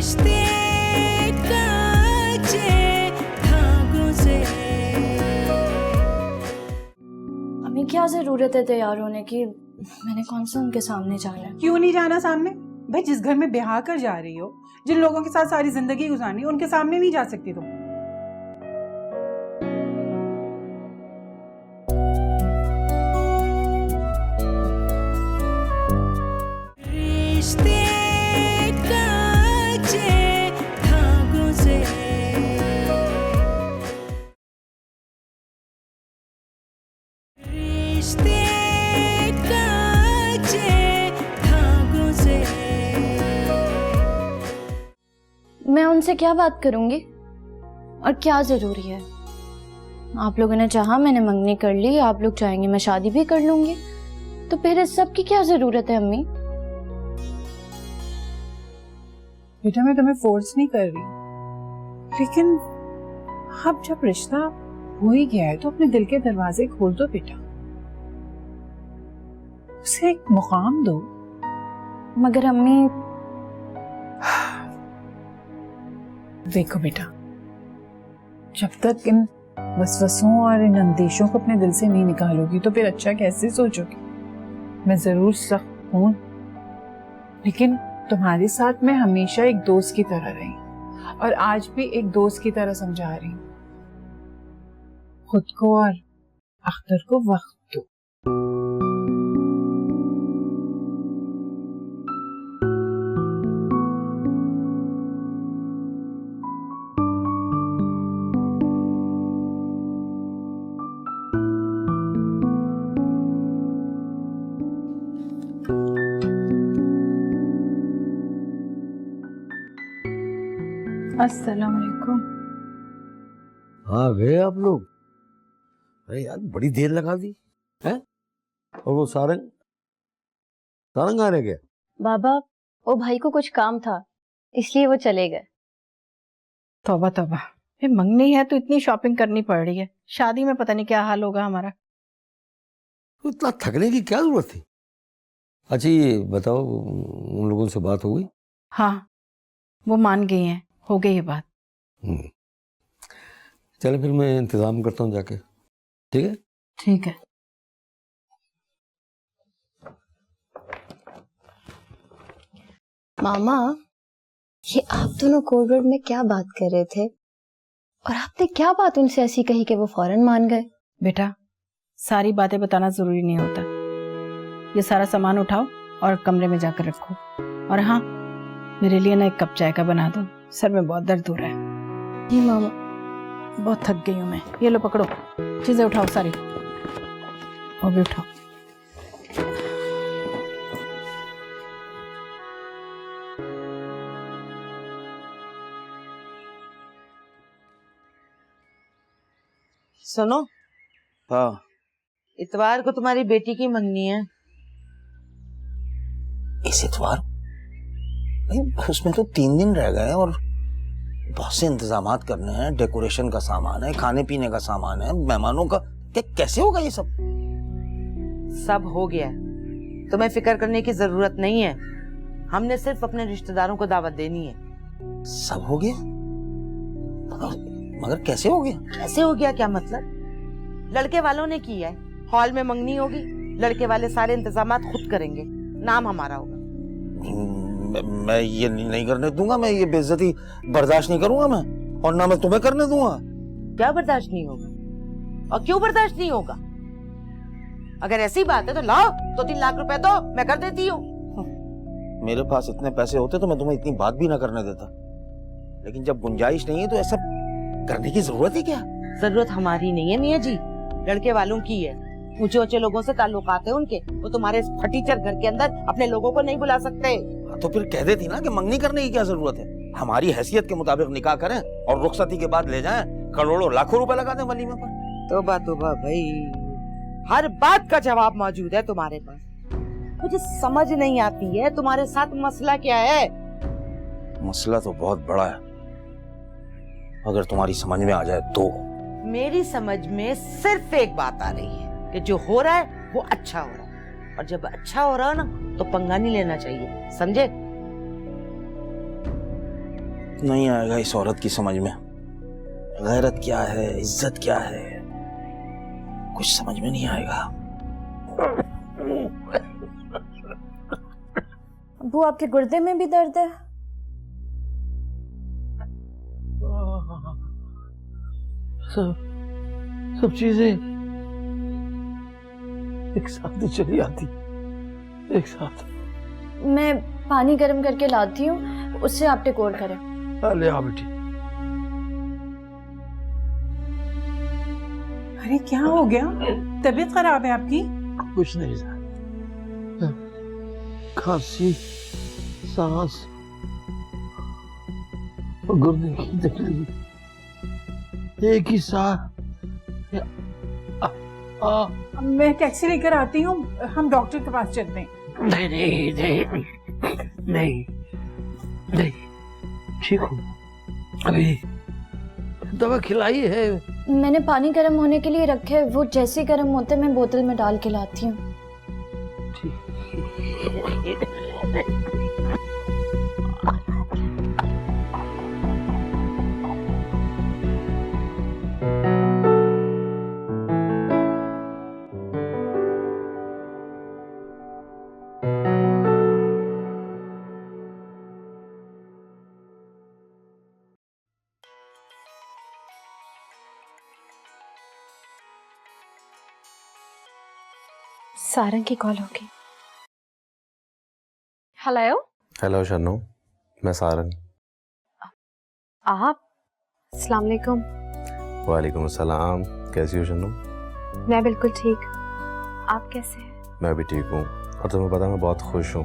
रिश्ते काचे धागों से। अम्मी क्या जरूरत है तैयार होने की? मैंने कौन सा उनके सामने जाना है? क्यों नहीं जाना सामने? भाई जिस घर में ब्याह कर जा रही हो, जिन लोगों के साथ सारी जिंदगी गुजारनी, उनके सामने नहीं जा सकती तुम। रिश्ते काचे धागों से। रिश्ते काचे धागों से। मैं उनसे क्या बात करूंगी और क्या जरूरी है? आप लोगों ने चाहा, मैंने मंगनी कर ली, आप लोग चाहेंगे मैं शादी भी कर लूंगी, तो फिर इस सब की क्या जरूरत है अम्मी? बेटा मैं तुम्हें फोर्स नहीं कर रही, लेकिन अब जब रिश्ता हो ही गया है तो अपने दिल के दरवाजे खोल दो बेटा, उसे एक मुकाम दो। मगर अम्मी, देखो बेटा, जब तक इन वसवसों और इन अंदेशों को अपने दिल से नहीं निकालोगी तो फिर अच्छा कैसे सोचोगी? मैं जरूर सख्त हूं, लेकिन तुम्हारे साथ मैं हमेशा एक दोस्त की तरह रही और आज भी एक दोस्त की तरह समझा रही हूँ। खुद को और अख्तर को वक्त दो। अस्सलाम वालेकुम। हाँ गए आप लोग? अरे यार बड़ी देर लगा दी है। और वो सारंग सारंग आ रहे क्या? बाबा, वो भाई को कुछ काम था इसलिए वो चले गए। तौबा तौबा, ये मंगनी है तो इतनी शॉपिंग करनी पड़ रही है, शादी में पता नहीं क्या हाल होगा हमारा। तो इतना थकने की क्या जरूरत थी? अच्छा ये बताओ, उन लोगों से बात हो गई? हाँ, वो मान गई हैं, हो गई ये बात। चले फिर मैं इंतजाम करता हूँ जाके, ठीक है? ठीक है। मामा, ये आप दोनों कोर्ट में क्या बात कर रहे थे और आपने क्या बात उनसे ऐसी कही कि वो फौरन मान गए? बेटा, सारी बातें बताना जरूरी नहीं होता। ये सारा सामान उठाओ और कमरे में जाकर रखो। और हाँ, मेरे लिए ना एक कप चाय का बना दो, सर में बहुत दर्द हो रहा है। जी मामा। बहुत थक गई हूँ मैं। ये लो पकड़ो, चीजें उठाओ सारी, वो भी उठाओ। सुनो, हाँ इतवार को तुम्हारी बेटी की मंगनी है। इस इतवार? नहीं, उसमें तो 3 दिन रह गए और बहुत से इंतजामात करने हैं। डेकोरेशन का सामान है, खाने पीने का सामान है, मेहमानों का। कैसे होगा ये सब? सब हो गया है, तुम्हें फिक्र करने की जरूरत नहीं है। हमने सिर्फ अपने रिश्तेदारों को दावत देनी है। सब हो गया? मगर कैसे हो गया? कैसे हो गया क्या मतलब? लड़के वालों ने किया है, हॉल में मंगनी होगी, लड़के वाले सारे इंतजामात खुद करेंगे, नाम हमारा होगा। मैं ये नहीं करने दूंगा, मैं ये बेइज्जती बर्दाश्त नहीं करूंगा मैं, और ना मैं तुम्हें करने दूंगा। क्या बर्दाश्त नहीं होगा? और क्यों बर्दाश्त नहीं होगा? अगर ऐसी बात है तो लाओ, 2-3 लाख रुपए दो, मैं कर देती हूँ। मेरे पास इतने पैसे होते तो मैं तुम्हें इतनी बात भी ना करने देता, लेकिन जब गुंजाइश नहीं है तो ऐसा करने की जरूरत ही क्या? जरूरत हमारी नहीं है मियाँ जी, लड़के वालों की है। ऊंचे ऊंचे लोगों से ताल्लुकात है उनके, वो तुम्हारे इस फटीचर घर के अंदर अपने लोगों को नहीं बुला सकते। तो फिर कह देती ना कि मंगनी करने की क्या जरूरत है। हमारी हैसियत के मुताबिक निकाह करें और रुखसती के बाद ले जाएं, करोड़ों लाखों रुपए लगा दें वलीमे पर। तौबा तौबा भाई, हर बात का जवाब मौजूद है तुम्हारे पास। मुझे समझ नहीं आती है तुम्हारे साथ मसला क्या है। मसला तो बहुत बड़ा है, अगर तुम्हारी समझ में आ जाए तो। मेरी समझ में सिर्फ एक बात आ रही है कि जो हो रहा है वो अच्छा हो रहा है, और जब अच्छा हो रहा है ना तो पंगा नहीं लेना चाहिए, समझे? नहीं आएगा इस औरत की समझ में। गैरत क्या है, इज्जत क्या है, कुछ समझ में नहीं आएगा। अबू आपके गुर्दे में भी दर्द है? सब चीजें एक साथ ही चली आती, एक साथ। मैं पानी गर्म करके लाती हूँ, उससे आप टेकोर करें। अरे हाँ बेटी। अरे क्या हो गया? तबीयत खराब है आपकी? कुछ नहीं सर, खांसी, सांस और गुर्दे की तकलीफ एक ही साथ। मैं टैक्सी लेकर आती हूँ, हम डॉक्टर के पास चलते हैं। नहीं नहीं नहीं नहीं नहीं, ठीक हूँ, अभी दवा खिलाई है। मैंने पानी गर्म होने के लिए रखे, वो जैसे ही गर्म होते मैं बोतल में डाल के लाती हूँ। सारंग की कॉल होगी। हेलो। हेलो शन्नू, मैं सारंग। आप? अस्सलाम वालेकुम। वालेकुम अस्सलाम। कैसी हो शन्नू? मैं बिल्कुल ठीक। आप कैसे हैं? मैं भी ठीक हूँ, और तुम्हें पता मैं बहुत खुश हूँ,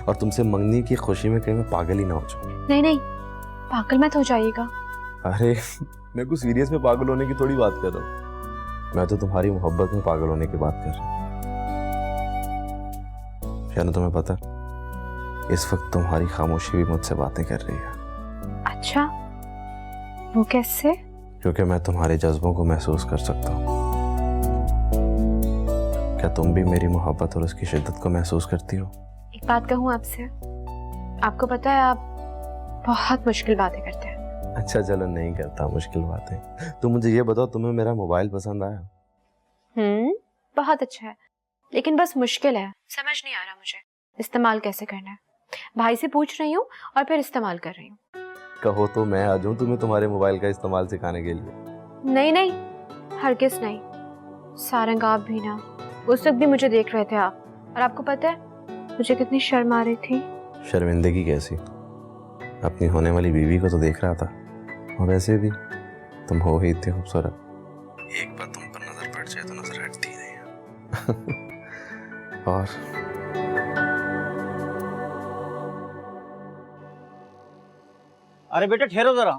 और तुमसे मंगनी की खुशी में कहीं मैं पागल ही ना हो जाऊँ। नहीं नहीं, पागल मत हो जाइएगा। अरे मैं कुछ सीरियस में पागल होने की थोड़ी बात कर रहा हूँ, मैं तो तुम्हारी मोहब्बत में पागल होने की बात कर रहा हूँ। शन्नू तुम्हें पता, इस वक्त तुम्हारी खामोशी भी मुझसे बातें कर रही है। अच्छा, वो कैसे? क्योंकि मैं तुम्हारे जज्बों को महसूस कर सकता हूँ। क्या तुम भी मेरी मोहब्बत और उसकी शिद्दत को महसूस करती हो? एक बात कहूँ आपसे, आपको पता है आप बहुत मुश्किल बातें करते हैं। अच्छा चलो, नहीं करता मुश्किल बातें। तुम मुझे ये बताओ, तुम्हें मेरा मोबाइल पसंद आया? बहुत अच्छा है, लेकिन बस मुश्किल है, समझ नहीं आ रहा मुझे इस्तेमाल कैसे करना है। भाई से पूछ रही हूँ और फिर इस्तेमाल कर रही हूँ। कहो तो मैं आ जाऊँ तुम्हें तुम्हारे मोबाइल का इस्तेमाल सिखाने के लिए। नहीं नहीं, हरगिज़ नहीं। सारंग आप भी ना, उस वक्त भी मुझे देख रहे थे आप, और आपको पता है मुझे कितनी शर्म आ रही थी। शर्मिंदगी कैसी? अपनी होने वाली बीवी को तो देख रहा था, और वैसे भी तुम हो ही इतनी खूबसूरत, एक बार तुम पर नजर पड़ जाए तो नजर हटती नहीं है। और अरे बेटा ठहरो जरा।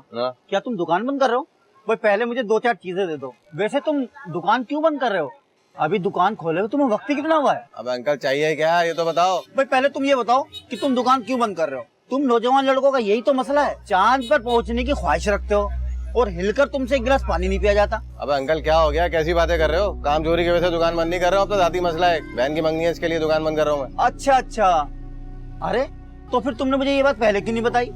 क्या तुम दुकान बंद कर रहे हो? भाई पहले मुझे 2-4 चीजें दे दो। वैसे तुम दुकान क्यों बंद कर रहे हो? अभी दुकान खोले हो, तुम्हें वक्त ही कितना हुआ है? अब अंकल चाहिए क्या, ये तो बताओ। भाई पहले तुम ये बताओ कि तुम दुकान क्यों बंद कर रहे हो? तुम नौजवान लड़कों का यही तो मसला है, चांद पर पहुंचने की ख्वाहिश रखते हो और हिलकर तुमसे एक गिलास पानी नहीं पिया जाता। अब अंकल क्या हो गया, कैसी बातें कर रहे हो? काम चोरी की वजह से दुकान बंद नहीं कर रहा हूँ, अब तो जाती मसला है, बहन की मंगनी है, इसके लिए दुकान बंद कर रहा हूँ मैं। अच्छा, अरे तो फिर तुमने मुझे ये बात पहले क्यों नहीं बताई?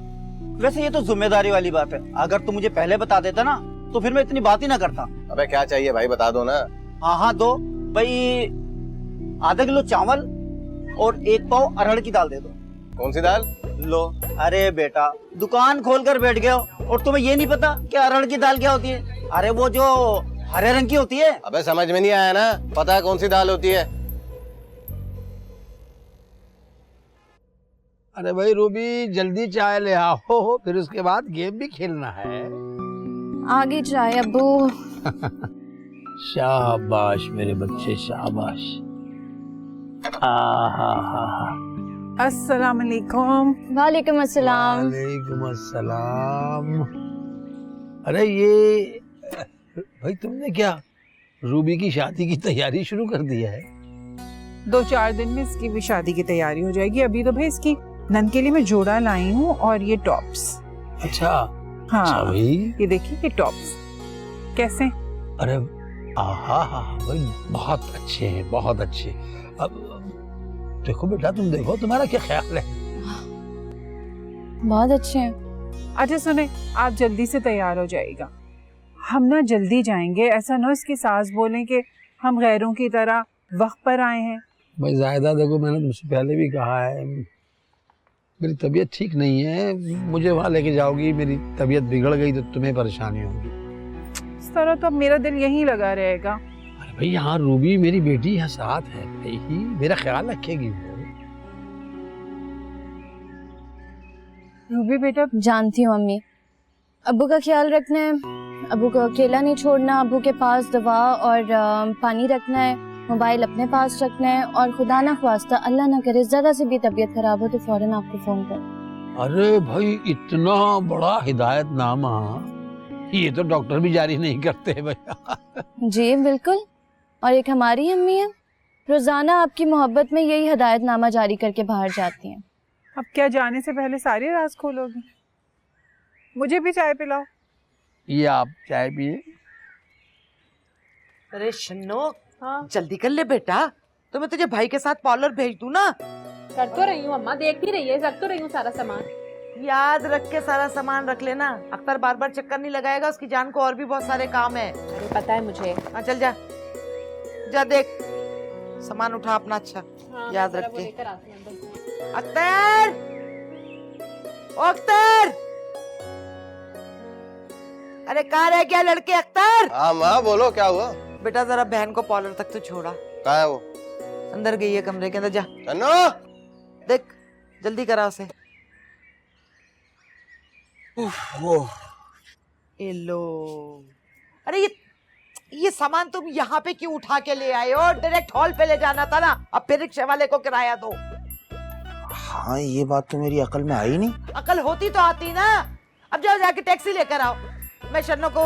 वैसे ये तो जिम्मेदारी वाली बात है, अगर तुम मुझे पहले बता देता ना तो फिर मैं इतनी बात ही ना करता। अबे क्या चाहिए भाई, बता दो ना। हाँ दो भाई, आधा किलो चावल और 1 पाव अरहर की दाल दे दो। कौन सी दाल? लो। अरे बेटा दुकान खोल कर बैठ गए हो और तुम्हें ये नहीं पता कि अरहर की दाल क्या होती है? अरे वो जो हरे रंग की होती है। अबे समझ में नहीं आया ना, पता है कौन सी दाल होती है? अरे भाई रूबी, जल्दी चाय ले आओ, फिर उसके बाद गेम भी खेलना है। आगे चाय अब्बू। शाबाश मेरे बच्चे, शाबाश। अस्सलाम वालेकुम। वालेकुम अस्सलाम। वालेकुम अस्सलाम। अरे ये भाई तुमने क्या रूबी की शादी की तैयारी शुरू कर दी है? 2-4 दिन में इसकी भी शादी की तैयारी हो जाएगी। अभी तो भाई इसकी नंद के लिए मैं जोड़ा लाई हूँ और ये टॉप्स। अच्छा। हाँ अच्छा भाई, ये देखिए ये टॉप्स कैसे? अरे आहा भाई, बहुत अच्छे हैं, बहुत अच्छे। अब देखो बेटा, तुम देखो तुम्हारा क्या ख्याल है? बहुत अच्छे हैं। अच्छा सुने, आप जल्दी से तैयार हो जाइएगा। हम ना जल्दी जाएंगे, ऐसा ना इसकी सास बोलें कि हम गैरों की तरह वक्त पर आए हैं। भाई जायदा देखो, मैंने तुमसे पहले भी कहा है मेरी तबीयत ठीक नहीं है, मुझे वहाँ लेके जाओगी, मेरी तबीयत बिगड़ गई तो तुम्हें परेशानी होगी। इस तरह तो अब मेरा दिल यहीं लगा रहेगा। अरे भाई यहाँ रूबी मेरी बेटी यहाँ साथ है भाई, मेरा ख्याल रखेगी वो। रूबी बेटा, जानती हूँ अम्मी, अब्बू का ख्याल रखना है, अब्बू को अकेला नहीं छोड़ना, अब्बू के पास दवा और पानी रखना है, मोबाइल अपने पास रखना है, और खुदा ना ख्वास्ता अल्लाह ना करे जरा से भी तबीयत खराब हो तो फौरन आपको फोन कर। अरे भाई इतना बड़ा हिदायतनामा ये तो डॉक्टर भी जारी नहीं करते भैया। जी बिल्कुल, और एक हमारी अम्मी है, रोजाना आपकी मोहब्बत में यही हिदायतनामा जारी करके बाहर जाती हैं। अब क्या जाने से पहले सारे राज खोलोगी? मुझे भी चाय पिलाओ। ये आप चाय पिए। अरे शन्नो, जल्दी कर ले बेटा, तो मैं तुझे भाई के साथ पार्लर भेज दूं ना। कर तो रही हूँ अम्मा, देखती रही है, रख तो रही हूँ सारा सामान। याद रख के सारा सामान रख लेना, अख्तर बार बार चक्कर नहीं लगाएगा, उसकी जान को और भी बहुत सारे काम है। अरे पता है मुझे। हाँ चल जा, जा देख सामान उठा अपना, अच्छा याद रख के। अख्तर, ओ अख्तर, अरे कहाँ रह गया लड़के अख्तर? हाँ माँ बोलो, क्या हुआ? बेटा जरा बहन को पार्लर तक तो छोड़ा। कहाँ है वो? अंदर गई है कमरे के अंदर, जा चन्नो, देख जल्दी करा उसे। ए लो, अरे ये सामान तुम यहाँ पे क्यों उठा के ले आए हो? डायरेक्ट हॉल पे ले जाना था ना, अब फिर रिक्शे वाले को किराया दो। हाँ ये बात तो मेरी अकल में आई नहीं। अकल होती तो आती ना। अब जाओ जाके टैक्सी लेकर आओ, मैं शन्नो को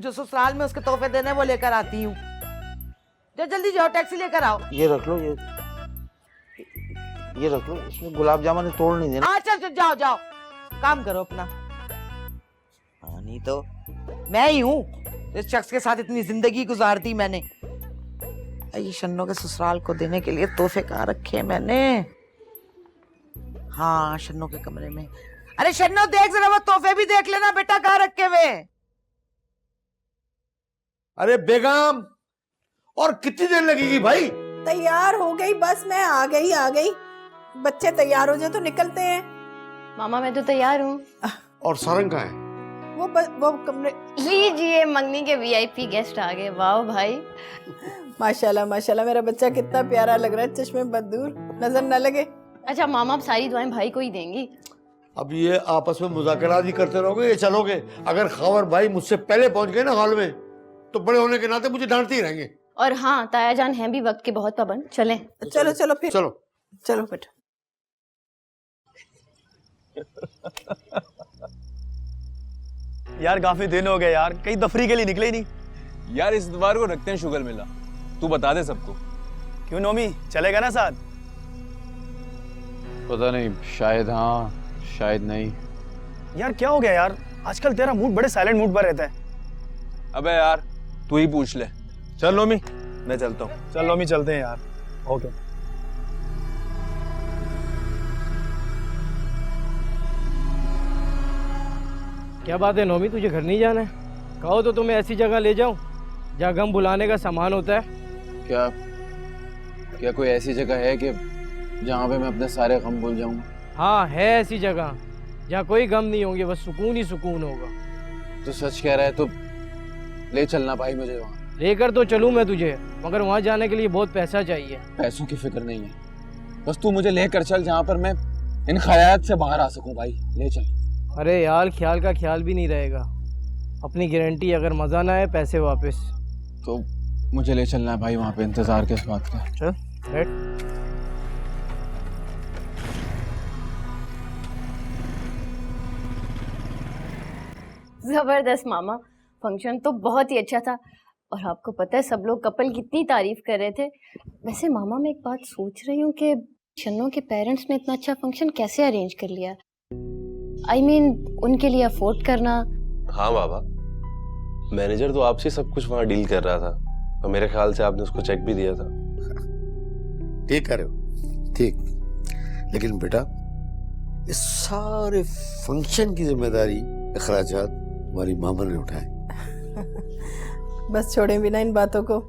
जो ससुराल में उसके तोहफे देने वो लेकर आती हूँ। जो जल्दी जाओ टैक्सी लेकर आओ। ये रख लो, ये रख लो, इसमें गुलाब जामुन तोड़ नहीं देना। हाँ चल जाओ जाओ, काम करो अपना। नहीं तो मैं ही हूँ, इस शख्स के साथ इतनी जिंदगी गुजार दी मैंने। ये शन्नो के ससुराल को देने के लिए तोहफे कहाँ रखे हैं मैंने? हाँ शन्नो के कमरे में। अरे शन्नो देख जरा, वो तोहफे भी देख लेना बेटा, कहाँ रखे हुए? अरे बेगम, और कितनी देर लगेगी भाई? तैयार हो गई, बस मैं आ गई। बच्चे तैयार हो जाए तो निकलते हैं। मामा मैं तो तैयार हूँ। और सारंग कहाँ है? वो कमरे। लीजिए मंगनी के वीआईपी गेस्ट आ गए। वाह भाई, माशाल्लाह माशाल्लाह, मेरा बच्चा कितना प्यारा लग रहा है, चश्मे बदूर, नजर न लगे। अच्छा मामा अब सारी दुआएं भाई को ही देंगी। अब ये आपस में मुज़ाकरात ही करते रहोगे ये चलोगे? अगर खबर भाई मुझसे पहले पहुंच गए ना हॉल में, तो बड़े होने के नाते मुझे डांटते ही रहेंगे। और हाँ ताया जान हैं भी वक्त के बहुत पाबंद। चलें। चलो फिर चलो बेटा। यार काफी दिन हो गए यार, कहीं तफरी के लिए निकले ही नहीं। यार इस बार को रखते हैं शुगर मेला, तू बता दे सबको। क्यों नोमी, चलेगा ना साथ? पता नहीं, शायद हाँ शायद नहीं। यार क्या हो गया यार, आजकल तेरा मूड बड़े साइलेंट मूड पर रहता है। अबे यार तू ही पूछ ले। चल नोमी, मैं चलता हूँ। चल नोमी चलते हैं यार। ओके। क्या बात है नोमी, तुझे घर नहीं जाना है? कहो तो तुम्हें ऐसी जगह ले जाऊं जहाँ गम भुलाने का सामान होता है। क्या कोई ऐसी जगह है कि जहाँ पे मैं अपने सारे गम भूल जाऊंगा? हाँ है ऐसी जगह जहाँ कोई गम नहीं होंगे, बस सुकून ही सुकून होगा। तो सच कह रहा है तो ले चलना भाई मुझे वहाँ। लेकर तो चलूँ मैं तुझे, मगर वहाँ जाने के लिए बहुत पैसा चाहिए। पैसों की फिक्र नहीं है, बस तू मुझे लेकर चल जहाँ पर मैं इन ख्यालात से बाहर आ सकूँ भाई, ले चल। अरे यार ख्याल का ख्याल भी नहीं रहेगा, अपनी गारंटी, अगर मजा ना आए पैसे वापस। तो मुझे ले चलना है भाई वहाँ पे, इंतजार किस बात का? चल बैठ। जबरदस्त मामा, फंक्शन तो बहुत ही अच्छा था, और आपको पता है सब लोग कपल कितनी तारीफ कर रहे थे। वैसे मामा मैं एक बात सोच रही हूँ कि शन्नो के पेरेंट्स ने इतना अच्छा फंक्शन कैसे अरेंज कर लिया? I mean, उनके लिए अफोर्ड करना। हाँ बाबा, मैनेजर तो आपसे सब कुछ वहाँ डील कर रहा था, और मेरे ख्याल से आपने उसको चेक भी दिया था। ठीक कर रहे हो, ठीक। लेकिन बेटा इस सारे फंक्शन की जिम्मेदारी, अखराजात तुम्हारी मामा ने उठाए। बस छोड़े बिना इन बातों को।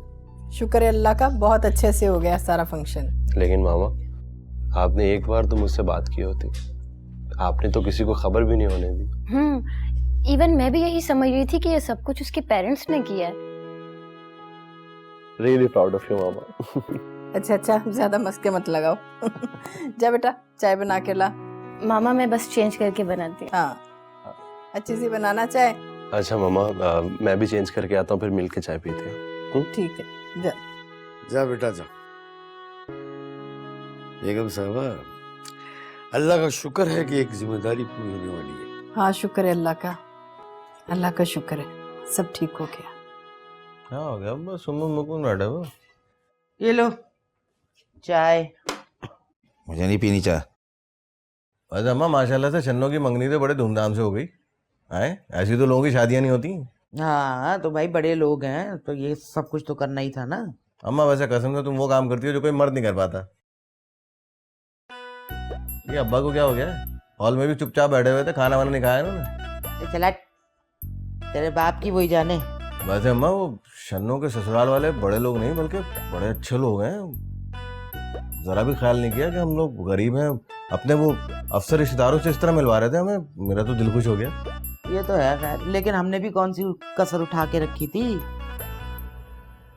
शुक्र है अल्लाह का, बहुत अच्छे से हो गया सारा फंक्शन। लेकिन मामा, आपने एक बार तो मुझसे बात की होती, आपने तो किसी को खबर भी नहीं होने दी। इवन मैं भी यही समझ रही थी कि ये सब कुछ उसके पेरेंट्स ने किया है। रियली प्राउड ऑफ यू मामा। अच्छा, ज्यादा मस्के मत लगाओ। जा बेटा, चाय बना के ला। मामा मैं बस चेंज करके बनाती हूँ। हाँ, अच्छी सी बनाना चाय। अच्छा मामा, मैं भी चेंज करके आता हूँ, फिर मिल के चाय पीते हैं। ठीक है, जा जा बेटा जा। बेगम साहबा, अल्लाह का शुक्र है कि एक जिम्मेदारी पूरी होने वाली है। हाँ, शुक्र है अल्लाह का, अल्लाह का शुक्र है, सब ठीक हो गया। क्या हो गया? बस मुकुंद बैठे हो। ये लो चाय। मुझे नहीं पीनी चाय। बस अम्मा, माशाल्लाह से छन्नों की मंगनी तो बड़े धूमधाम से हो गई। आए, ऐसी तो लोगों की शादियां नहीं होती। हाँ तो भाई बड़े लोग हैं तो ये सब कुछ तो करना ही था ना। अम्मा वैसे कसम से तुम वो काम करती हो जो कोई मर्द नहीं कर पाता। ये अब्बा को क्या हो गया? हॉल में भी चुपचाप बैठे हुए थे, खाना वाना नहीं खाया इन्होंने। चला, तेरे बाप की वही जाने। वैसे अम्मा, वो शन्नों के ससुराल वाले बड़े लोग नहीं बल्कि बड़े अच्छे लोग हैं। जरा भी ख्याल नहीं किया कि हम लोग गरीब हैं। अपने वो अफसर रिश्तेदारों से इस तरह मिलवा रहे थे हमें। मेरा तो दिल खुश हो गया। ये तो है खैर, लेकिन हमने भी कौन सी कसर उठा के रखी थी।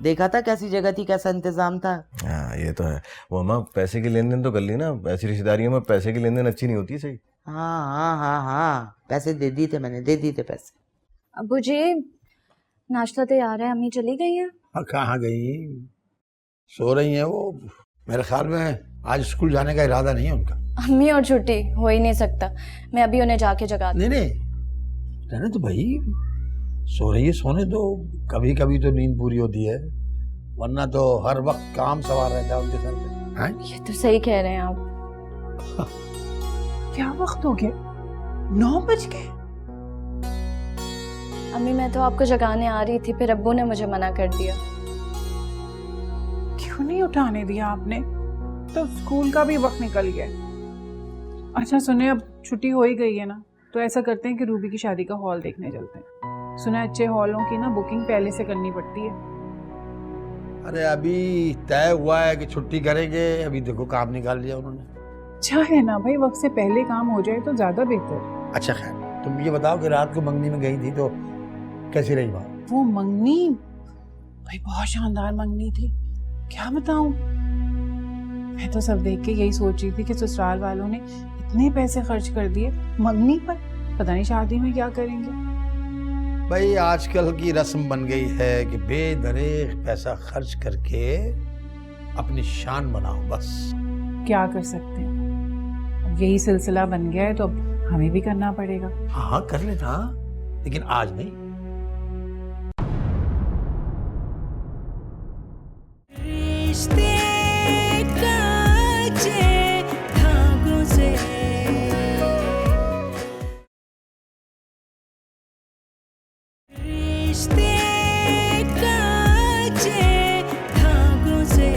देखा था कैसी जगह थी, कैसा इंतजाम था। हाँ ये तो है। वो अम्मा, पैसे की लेन देन तो कर ली ना। ऐसी रिश्तेदारियों में पैसे की लेन देन अच्छी नहीं होती। सही। हाँ, पैसे दे दिए थे मैंने, दे दिए थे पैसे। अबू जी, नाश्ता तैयार है, अम्मी चली गई है। कहाँ गई? सो रही है वो। मेरे ख्याल में आज स्कूल जाने का इरादा नहीं है उनका। अम्मी और छुट्टी हो ही नहीं सकता। मैं अभी उन्हें जाके जगाती। नहीं, रहने तो भाई, सो रही है, सोने दो। कभी कभी तो नींद पूरी होती है, वरना तो हर वक्त काम सवार रहता है उनके सर पे। हैं? ये तो सही कह रहे हैं आप। क्या वक्त हो गया? 9 बज गए। अम्मी मैं तो आपको जगाने आ रही थी, फिर अब्बू ने मुझे मना कर दिया। क्यों नहीं उठाने दिया आपने? तो स्कूल का भी वक्त निकल गया। अच्छा सुने, अब छुट्टी हो ही गई है ना, तो ऐसा करते हैं कि रूबी की शादी का हॉल देखने चलते हैं। सुना अच्छे हॉलों की ना बुकिंग पहले से करनी पड़ती है। अरे अभी तय हुआ है कि छुट्टी करेंगे, अभी देखो काम निकाल लिया उन्होंने। अच्छा है ना भाई, वक्त से पहले काम हो जाए तो ज्यादा बेहतर। अच्छा खैर, तुम ये बताओ कि रात को मंगनी में गई थी तो कैसी रही बात? वो मंगनी भाई बहुत शानदार मंगनी थी, क्या बताऊं। मैं तो सब देख के यही सोच रही थी कि ससुराल वालों ने इतने पैसे खर्च कर दिए मंगनी पर, पता नहीं शादी में क्या करेंगे। भाई आजकल की रस्म बन गई है कि बेदरेग पैसा खर्च करके अपनी शान बनाओ बस। क्या कर सकते हैं, अब यही सिलसिला बन गया है तो अब हमें भी करना पड़ेगा। हाँ कर लेना, लेकिन आज नहीं। रिश्ते कच्चे धागों से, रिश्ते कच्चे धागों से।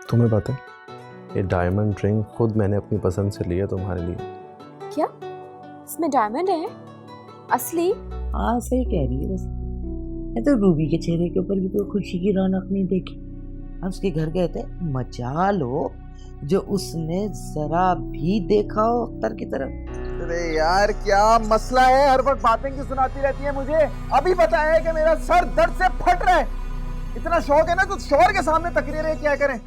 तुम्हें पता है, ये डायमंड रिंग खुद मैंने अपनी पसंद से लिया तुम्हारे लिए। क्या इसमें डायमंड है? असली? हाँ सही कह रही है। वैसे मैं तो रूबी के चेहरे के ऊपर भी कोई खुशी की रौनक नहीं देखी। हम उसके घर गए थे, मजा लो जो उसने जरा भी देखा हो अख्तर की तरफ। अरे यार क्या मसला है, हर वक्त बातें क्यों सुनाती रहती है मुझे? अभी पता है कि मेरा सर दर्द से फट रहा है। इतना शौक है ना तो शोहर के सामने तकरीरें क्या करें।